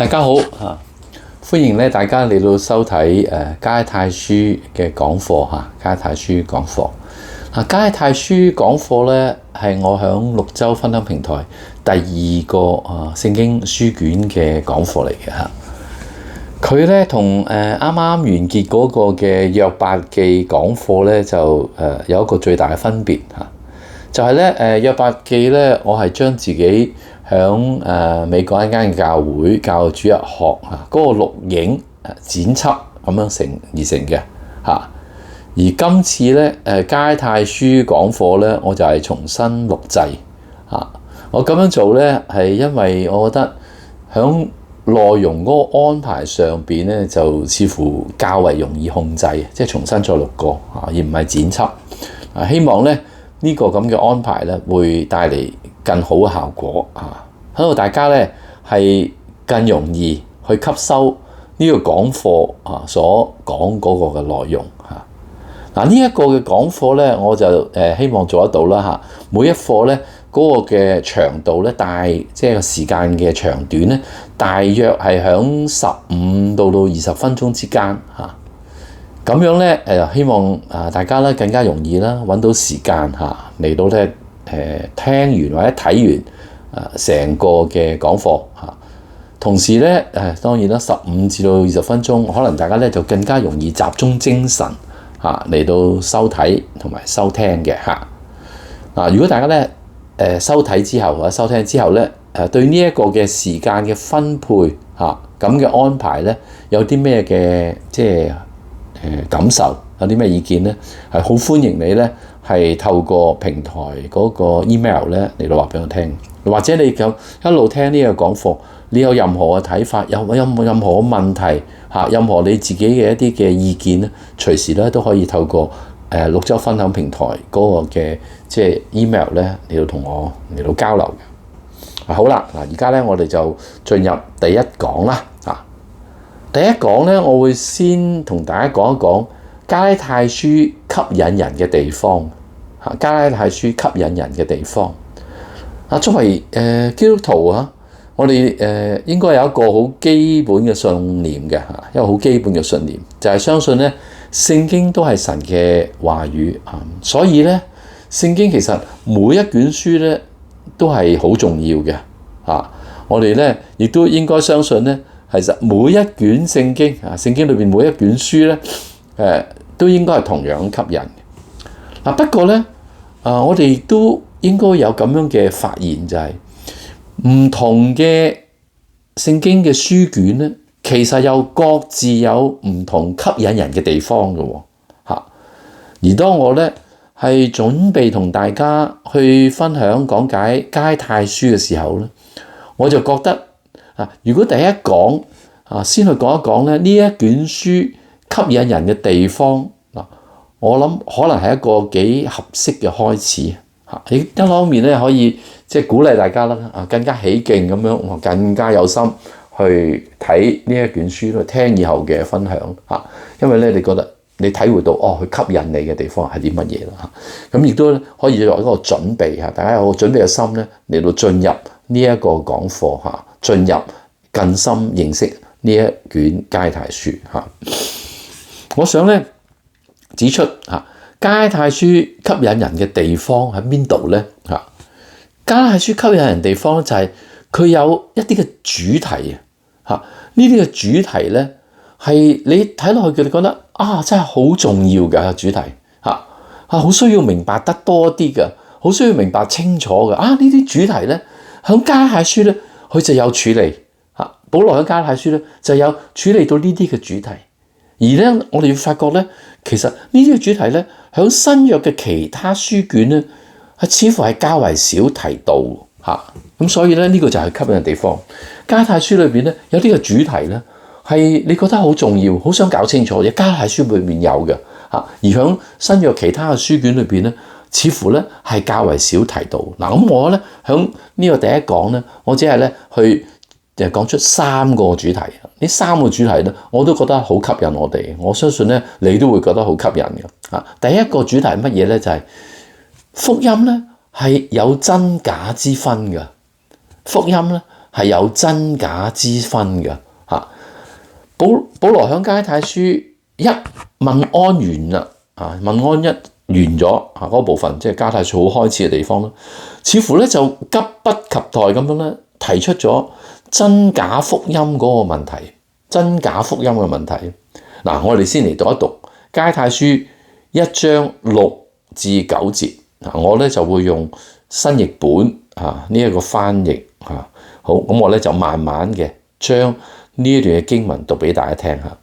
大家好嚇，歡迎咧大家嚟到收睇加拉太書嘅講課嚇。加拉太書講課加拉太書講課咧係我響綠洲分享平台第二個聖經書卷嘅講課嚟嘅嚇。佢咧同啱啱完結嗰個嘅約伯記講課咧就有一個最大嘅分別嚇，就係咧約伯記咧我係將自己響美國一間教會教主日學嗰個錄影剪輯咁樣而成嘅嚇。而今次咧加拉太書講課咧，我就係重新錄製嚇。我咁樣做咧係因為我覺得響內容嗰個安排上邊咧就似乎較為容易控制，即係重新再錄過而唔係剪輯。希望咧呢個咁嘅安排咧會帶嚟更好嘅效果喺度大家咧係更容易去吸收呢個講課所講嗰個嘅內容嚇。呢一個嘅講課咧我就希望做得到啦嚇。每一課咧嗰個嘅長度咧即係個時間嘅長短咧大約係響15到20分鐘之間嚇。咁樣咧希望大家咧更加容易啦揾到時間嚟到咧聽完或者睇完成個嘅講課嚇。同時咧當然啦15至到20分鐘，可能大家咧就更加容易集中精神嚟到收睇同埋收聽嘅嚇。如果大家咧收睇之後或者收聽之後咧對呢一個嘅時間嘅分配咁嘅安排咧有啲咩嘅即係感受，有啲咩意見咧，係好歡迎你咧係透過平台嗰個 email 咧嚟到話俾我聽，或者你咁一路聽呢個講課，你有任何嘅睇法，有任何嘅問題任何你自己嘅一啲嘅意見咧，隨時咧都可以透過綠洲分享平台嗰個嘅即係 email 咧嚟到同我嚟到交流嘅。好啦，而家咧我哋就進入第一講啦。第一講咧，我會先同大家講一講加拉太書吸引人嘅地方。加拉太書吸引人嘅地方。作為基督徒我哋應該有一個好基本嘅信念嘅一個好基本嘅信念，就係相信咧聖經都係神嘅話語所以咧聖經其實每一卷書咧都係好重要嘅我哋咧亦都應該相信咧。其實每一卷聖經聖經裏邊每一卷書咧，都應該係同樣吸引嘅。不過咧，我哋亦都應該有咁樣嘅發現，就係唔同嘅聖經嘅書卷咧，其實又各自有唔同吸引人嘅地方嘅喎。而當我咧係準備同大家去分享講解加拉太書嘅時候咧，我就覺得。如果第一講先去講一講咧呢一卷書吸引人嘅地方我諗可能係一個幾合適嘅開始一方面咧可以即係鼓勵大家啦更加起勁咁樣，更加有心去睇呢一卷書去聽以後嘅分享因為咧你覺得你體會到佢吸引你嘅地方係啲乜嘢啦咁亦都可以作為一個準備大家有個準備嘅心咧嚟到進入呢一個講課進入更深認識呢一卷加拉太書我想咧指出加拉太書吸引人嘅地方喺邊度咧加拉太書吸引人嘅地方就係佢有一啲嘅主題呢啲嘅主題咧係你睇落去你覺得真係好重要嘅主題好需要明白得多啲嘅，好需要明白清楚嘅呢啲主題咧響加拉太書咧佢就有處理保羅喺加拉太書咧就有處理到呢啲嘅主題，而咧我哋要發覺咧，其實呢啲嘅主題咧響新約嘅其他書卷咧似乎係較為少提到咁所以咧呢個就係吸引嘅地方。加拉太書裏邊咧有啲嘅主題咧係你覺得好重要，好想搞清楚嘅，加拉太書裏面有嘅而響新約其他嘅書卷裏邊咧似乎咧係較為少提到。咁我咧響呢個第一講咧，我只係咧去講出3個主題。呢3個主題咧，我都覺得好吸引我哋。我相信咧，你都會覺得好吸引嘅。第一個主題係乜嘢咧？就係福音咧係有真假之分嘅。福音咧係有真假之分嘅嚇。保羅喺加拉太書一問安完啦，問安一完咗嗰部分，即係加拉太書好開始嘅地方啦，似乎咧就急不及待咁樣咧提出咗真假福音嗰個問題，真假福音嘅問題。嗱，我哋先嚟讀一讀加拉太書1章6至9節。我咧就會用新譯本呢一個翻譯好，咁我咧就慢慢嘅將呢一段嘅經文讀俾大家聽下。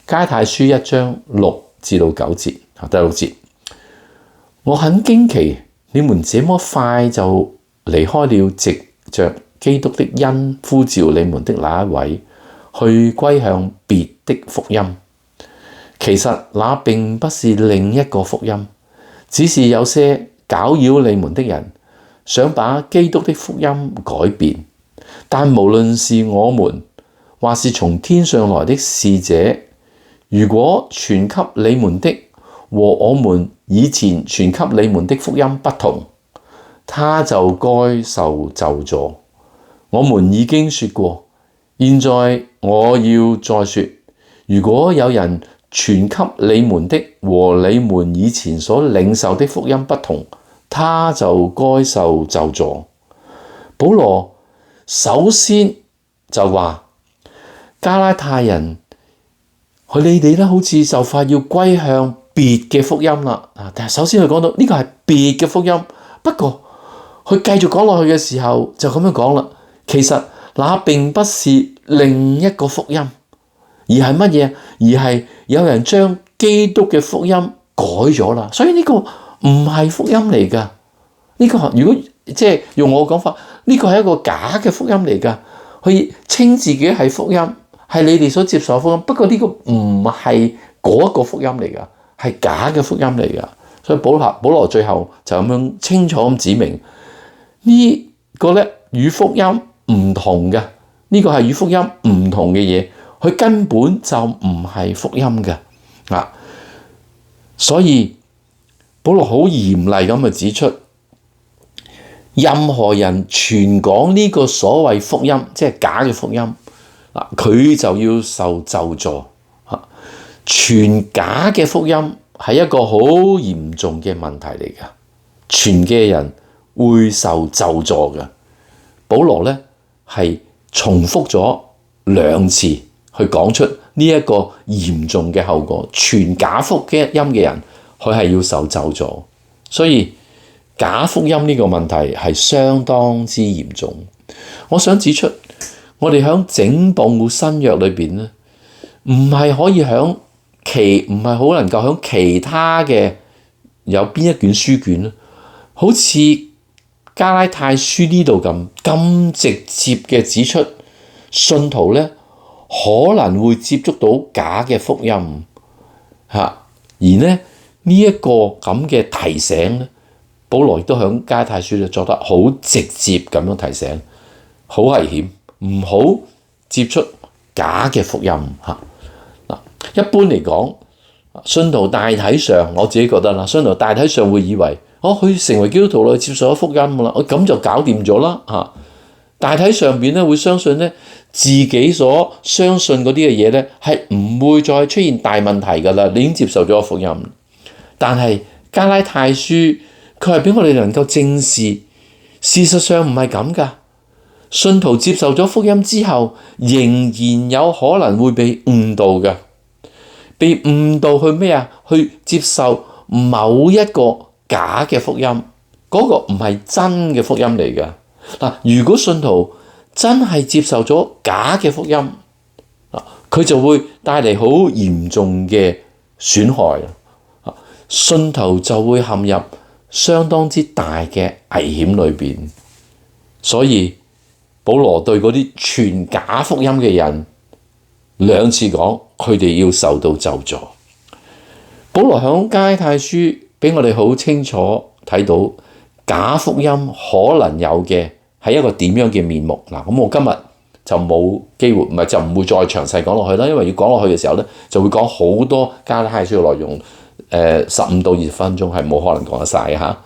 加拉太書1章6至到9節，第6節，我很驚奇你們這麼快就離開了藉着基督的恩呼召你們的那一位，去歸向別的福音。其實那並不是另一個福音，只是有些攪擾你們的人想把基督的福音改變。但無論是我們或是從天上來的使者，如果傳給你們的和我們以前傳給你們的福音不同，他就該受咒詛。我們已經說過，現在我要再說，如果有人傳給你們的和你們以前所領受的福音不同，他就該受咒詛。保羅首先就話加拉太人，你哋咧好似就快要歸向別嘅福音啦。但係首先佢講到呢個係別嘅福音，不過佢繼續講落去嘅時候就咁樣講啦。其實那並不是另一個福音，而係乜嘢？而係有人將基督嘅福音改咗啦。所以呢個唔係福音嚟噶。呢個如果即係用我嘅講法，呢個係一個假嘅福音嚟噶。佢稱自己係福音，係你哋所接受嘅福音。不過呢個唔係嗰個福音嚟噶，係假嘅福音嚟噶。所以保羅最後就咁樣清楚咁指明呢個咧與福音唔同嘅，呢個係與福音唔同嘅嘢，佢根本就唔係福音嘅啊！所以保羅好嚴厲咁去指出，任何人傳講呢個所謂福音，即係假嘅福音啊，佢就要受咒詛啊！傳假嘅福音係一個好嚴重嘅問題嚟噶，傳嘅人會受咒詛嘅。保羅咧係重複咗2次去講出呢一個嚴重嘅後果，傳假福音嘅人佢係要受咒詛。所以假福音呢個問題係相當之嚴重。我想指出，我哋喺整部新約裏邊咧，唔係可以唔係好能夠喺其他嘅有邊一卷書卷咧，好似加拉太書呢度咁直接嘅指出，信徒咧可能會接觸到假嘅福音而咧呢一個咁嘅提醒咧，保羅亦都喺加拉太書咧作得好直接咁樣提醒，好危險，唔好接觸假嘅福音一般嚟講，信徒大體上我自己覺得啦，信徒大體上會以為佢成為基督徒啦，接受咗福音啦，咁就搞掂咗啦。大體上邊咧會相信咧自己所相信嗰啲嘅嘢咧係唔會再出現大問題噶啦，你已經接受咗福音。但係加拉太書佢係俾我哋能夠正視，事實上唔係咁噶。信徒接受咗福音之後，仍然有可能會被誤導嘅，被誤導去咩啊？去接受某一個假嘅福音，嗰個唔係真嘅福音嚟嘅。如果信徒真係接受咗假嘅福音，佢就會帶嚟好嚴重嘅損害，信徒就會陷入相當之大嘅危險裏邊。所以保羅對嗰啲傳假福音嘅人2次講，佢哋要受到咒詛。保羅喺加拉太書俾我哋好清楚睇到假福音可能有嘅係一個點樣嘅面目。咁我今日就冇機會，就唔會再詳細講落去啦，因為要講落去嘅時候咧，就會講好多加拉太書嘅內容，15到20分鐘係冇可能講得晒嚇。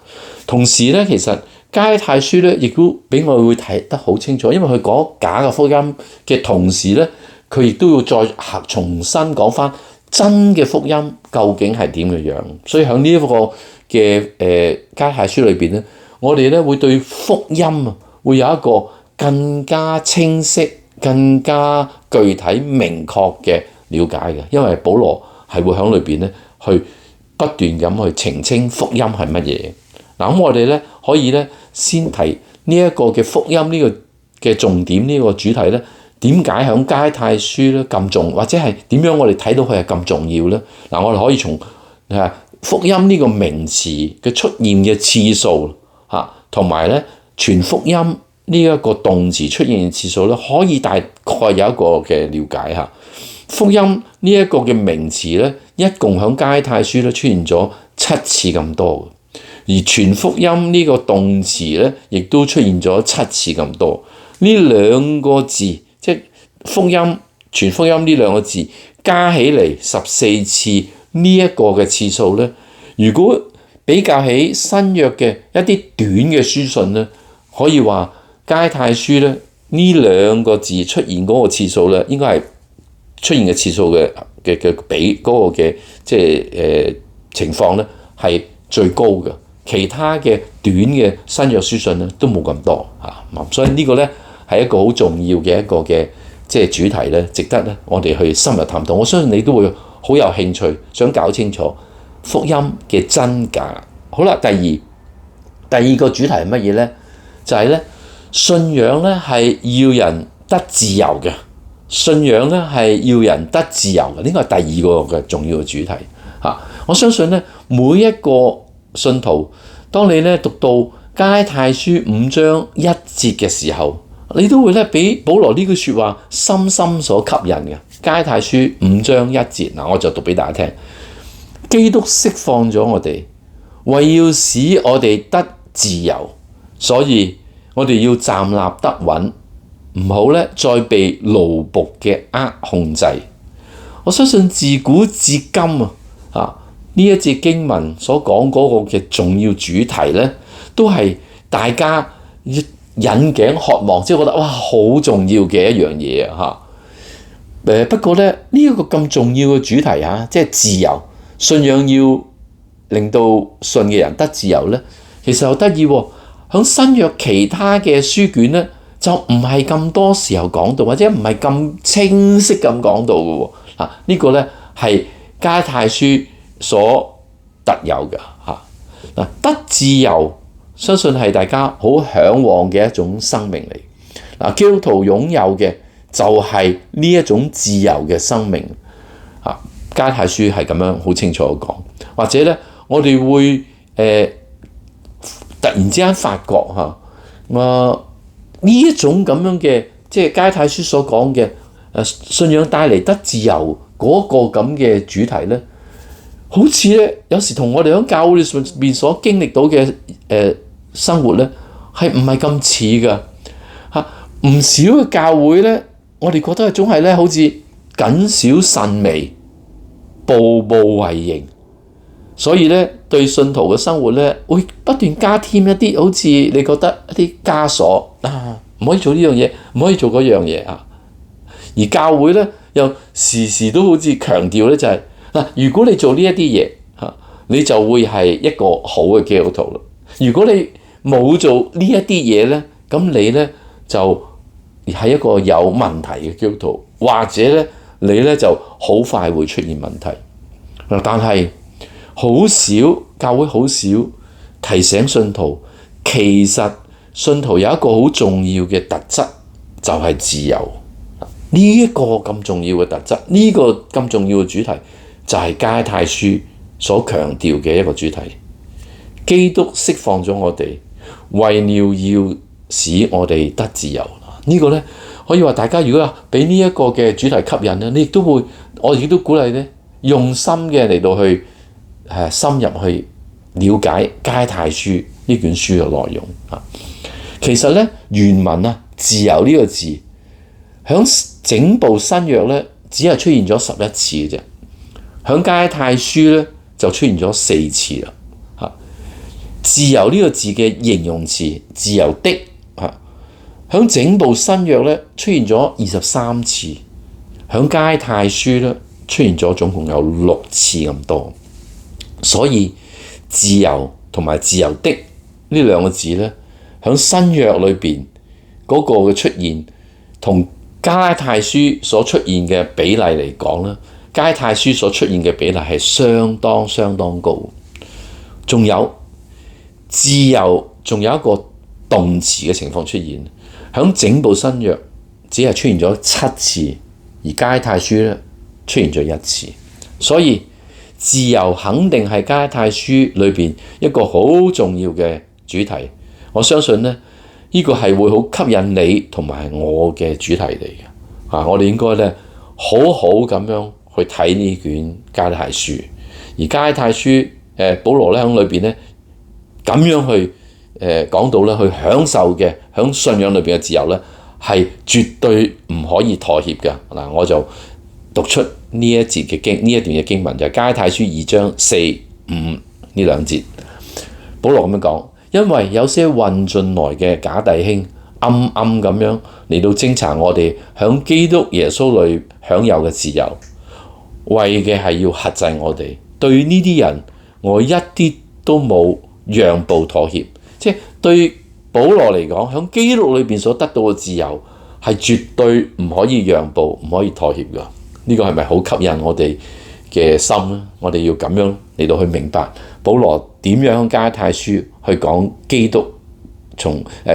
同時咧，其實加拉太書咧，亦都俾我會睇得好清楚，因為佢講假嘅福音嘅同時咧，佢亦都要再重新講翻真嘅福音究竟係點嘅樣。所以喺呢一個嘅加拉太書裏邊咧，我哋咧會對福音啊會有一個更加清晰、更加具體、明確嘅了解嘅，因為保羅係會喺裏邊咧去不斷咁去澄清福音係乜嘢。嗱，咁我哋咧可以咧先提呢一個嘅福音呢個嘅重點呢個主題咧，點解喺加拉太書咧咁重，或者係點樣我哋睇到佢係咁重要咧？嗱，我哋可以從福音呢個名詞嘅出現嘅次數同埋咧傳福音呢一個動詞出現嘅次數咧，可以大概有一個嘅了解嚇。福音呢一個嘅名詞咧，一共喺加拉太書咧出現咗7次咁多。而傳福音呢個動詞咧，亦都出現咗7次咁多。呢兩個字，即係福音、傳福音呢兩個字加起嚟14次呢一個嘅次數咧，如果比較起新約嘅一啲短嘅書信咧，可以話加拉太書咧呢兩個字出現嗰個次數咧，應該係出現嘅次數嘅比嗰個嘅即係情況咧係最高嘅。其他嘅短嘅新約書信咧都冇咁多嚇，所以呢個咧係一個好重要嘅一個嘅即係主題咧，值得咧我哋去深入探討。我相信你都會好有興趣，想搞清楚福音嘅真假。好啦，第二個主題係乜嘢咧？就係咧信仰咧係要人得自由嘅，信仰咧係要人得自由嘅，呢個係第二個嘅重要嘅主題嚇。我相信咧每一個信徒，當你咧讀到加拉太書5章1節嘅時候，你都會咧俾保羅呢句説話深深所吸引嘅。加拉太書5章1節，嗱我就讀俾大家聽。基督釋放咗我哋，為要使我哋得自由，所以我哋要站立得穩，唔好咧再被奴僕嘅控制。我相信自古至今呢一節經文所講嗰個嘅重要主題咧，都係大家引頸渴望，即係覺得哇好重要嘅一樣嘢不過咧呢一個咁重要嘅主題即係自由，信仰要令到信嘅人得自由咧，其實好得意喎。喺新約其他嘅書卷咧，就唔係咁多時候講到，或者唔係咁清晰咁講到嘅喎。呢個咧係加拉太書所特有嘅得自由，相信係大家好嚮往嘅一種生命嚟。基督徒擁有嘅就係呢一種自由嘅生命。加拉太書係咁樣好清楚講，或者咧我哋會突然之間發覺呢一種咁樣嘅即係加拉太書所講嘅信仰帶嚟得自由嗰個咁嘅主題咧，好似咧有時同我哋喺教會裏面所經歷到嘅生活咧係唔係咁似㗎唔少嘅教會咧，我哋覺得總係咧好似謹小慎微、步步為營，所以咧對信徒嘅生活咧會不斷加添一啲好似你覺得一啲枷鎖唔可以做呢樣嘢，唔可以做嗰樣嘢而教會咧又時時都好似強調咧就係如果你做呢一啲嘢你就會係一個好嘅基督徒啦。如果你冇做呢一啲嘢咧，咁你咧就係一個有問題嘅基督徒，或者咧你咧就好快會出現問題。但係好少教會好少提醒信徒，其實信徒有一個好重要嘅特質，就係自由。呢一個咁重要嘅特質，呢個咁重要嘅主題，就係加拉太書所強調嘅一個主題。基督釋放咗我哋，為了要使我哋得自由。呢個咧可以話大家如果俾呢一個嘅主題吸引咧，你亦都會，我亦都鼓勵咧用心嘅嚟到去深入去了解加拉太書呢卷書嘅內容其實咧原文自由呢個字響整部新約咧只係出現咗11次嘅啫，響加拉太書咧就出現咗4次啦自由呢個字嘅形容詞自由的響整部新約咧出現咗23次，響加拉太書咧出現咗總共有6次咁多，所以自由同埋自由的呢兩個字咧，響新約裏邊嗰個嘅出現，同加拉太書所出現嘅比例嚟講咧，加拉太書所出現嘅比例係相當高。仲有自由，仲有一個動詞嘅情況出現，響整部新約只係出現咗7次，而加拉太書咧出現咗1次，所以自由肯定係加拉太書裏邊一個好重要嘅主題。我相信咧呢個係會好吸引你同埋我嘅主題嚟嘅。我哋應該咧好好咁樣去睇呢卷加拉太書，而加拉太書保羅咧喺裏邊咧咁樣去講到咧，去享受嘅響信仰裏邊嘅自由咧，係絕對唔可以妥協嘅。我就讀出呢一段嘅經文，就係加拉太書2章4、5呢兩節。保羅咁樣講，因為有些混進來嘅假弟兄，暗暗咁樣嚟到偵查我哋響基督耶穌裏享有嘅自由，為嘅係要轄制我哋。對於呢啲人，我一啲都冇讓步妥協，即係對保羅嚟講，響基督裏邊所得到嘅自由係絕對唔可以讓步，唔可以妥協噶。呢個係咪好吸引我哋嘅心咧？我哋要咁樣嚟到去明白保羅點樣加拉太書去講基督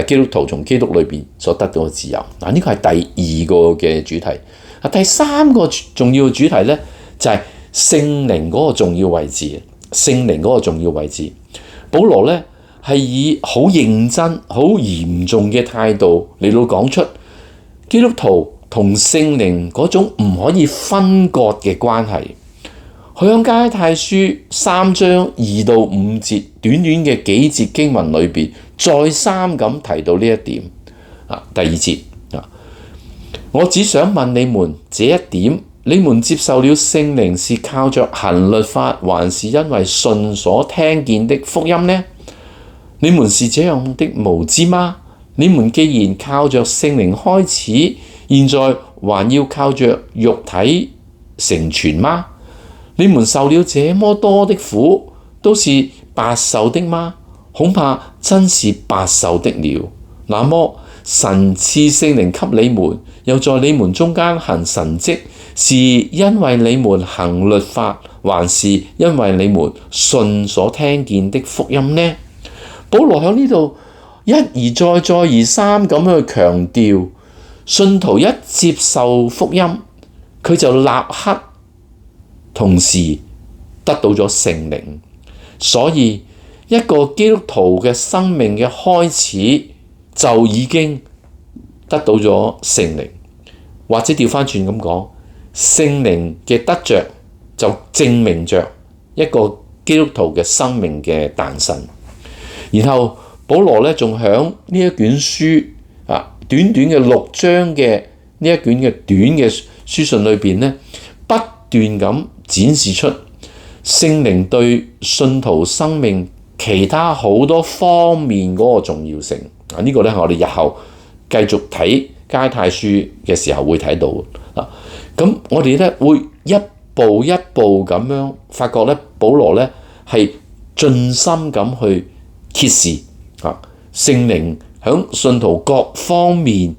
基督徒從基督裏邊所得到嘅自由。呢個係第2個嘅主題。第3個重要嘅主題咧就係聖靈嗰個重要位置。聖靈嗰個重要位置，保羅咧係以好認真、好嚴重嘅態度嚟到講出基督徒同聖靈嗰種唔可以分割嘅關係。佢喺加拉太書3章2到5節短嘅幾節經文裏邊，再三咁提到呢一點。第2節我只想問你們這一點。你們接受了聖靈是靠着行律法，還是因為信所聽見的福音呢？你們是這樣的無知嗎？你們既然靠着聖靈開始，現在還要靠着肉體成全嗎？你們受了這麼多的苦，都是白受的嗎？恐怕真是白受的了。那麼神賜聖靈給你們，又在你們中間行神蹟，是因為你們行律法，還是因為你們信所聽見的福音呢？保羅喺呢度一而再、再而三咁去強調，信徒一接受福音，佢就立刻同時得到咗聖靈。所以一個基督徒嘅生命嘅開始就已經得到咗聖靈，或者調翻轉咁講，聖靈嘅得着就證明着一個基督徒嘅生命嘅誕生。然後保羅咧仲響呢一卷書短嘅6章嘅呢一卷嘅短嘅書信裏邊咧，不斷咁展示出聖靈對信徒生命其他好多方面嗰個重要性。呢個咧係我哋日後繼續睇加拉太書嘅時候會睇到。咁我哋咧會一步一步咁樣發覺咧，保羅咧係盡心咁去揭示聖靈響信徒各方面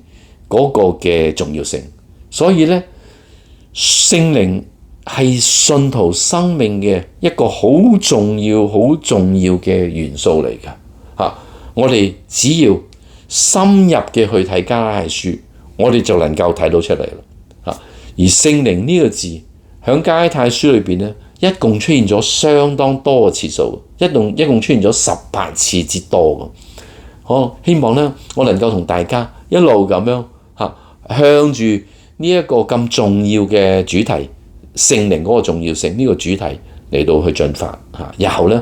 嗰個嘅重要性。所以咧，聖靈係信徒生命嘅一個好重要嘅元素嚟㗎。我哋只要深入嘅去睇加拉太書，我哋就能夠睇到出嚟啦。而聖靈呢個字喺加拉太書裏邊咧，一共出現咗相當多嘅次數，一共出現咗18次之多。我希望咧，我能夠同大家一路咁樣向住呢一個咁重要嘅主題，聖靈嗰個重要性呢個主題嚟到去進發。日後咧，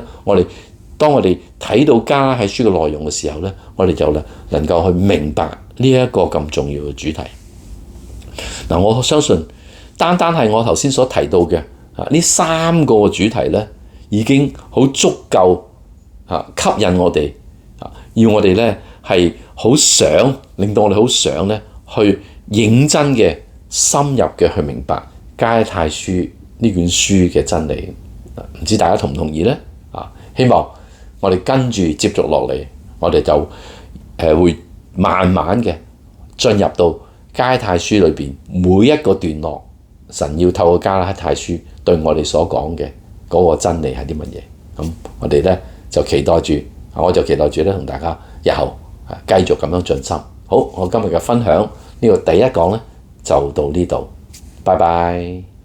當我哋睇到加拉太書嘅內容嘅時候咧，我哋就能夠去明白呢一個咁重要嘅主題。我相信單係我頭先所提到嘅呢3個主題咧，已經好足夠吸引我哋要我哋咧係好想令到我哋好想咧去認真嘅深入嘅去明白加拉太書呢卷書嘅真理。唔知大家同唔同意呢？希望我哋跟住接續落嚟，我哋就會慢慢嘅進入到加拉太書裏邊每一個段落，神要透過加拉太書對我哋所講嘅嗰個真理係啲乜嘢。咁我哋咧就期待住，我就期待住咧同大家日後繼續咁樣進深。好，我今日嘅分享呢個第一講咧就到呢度，拜拜。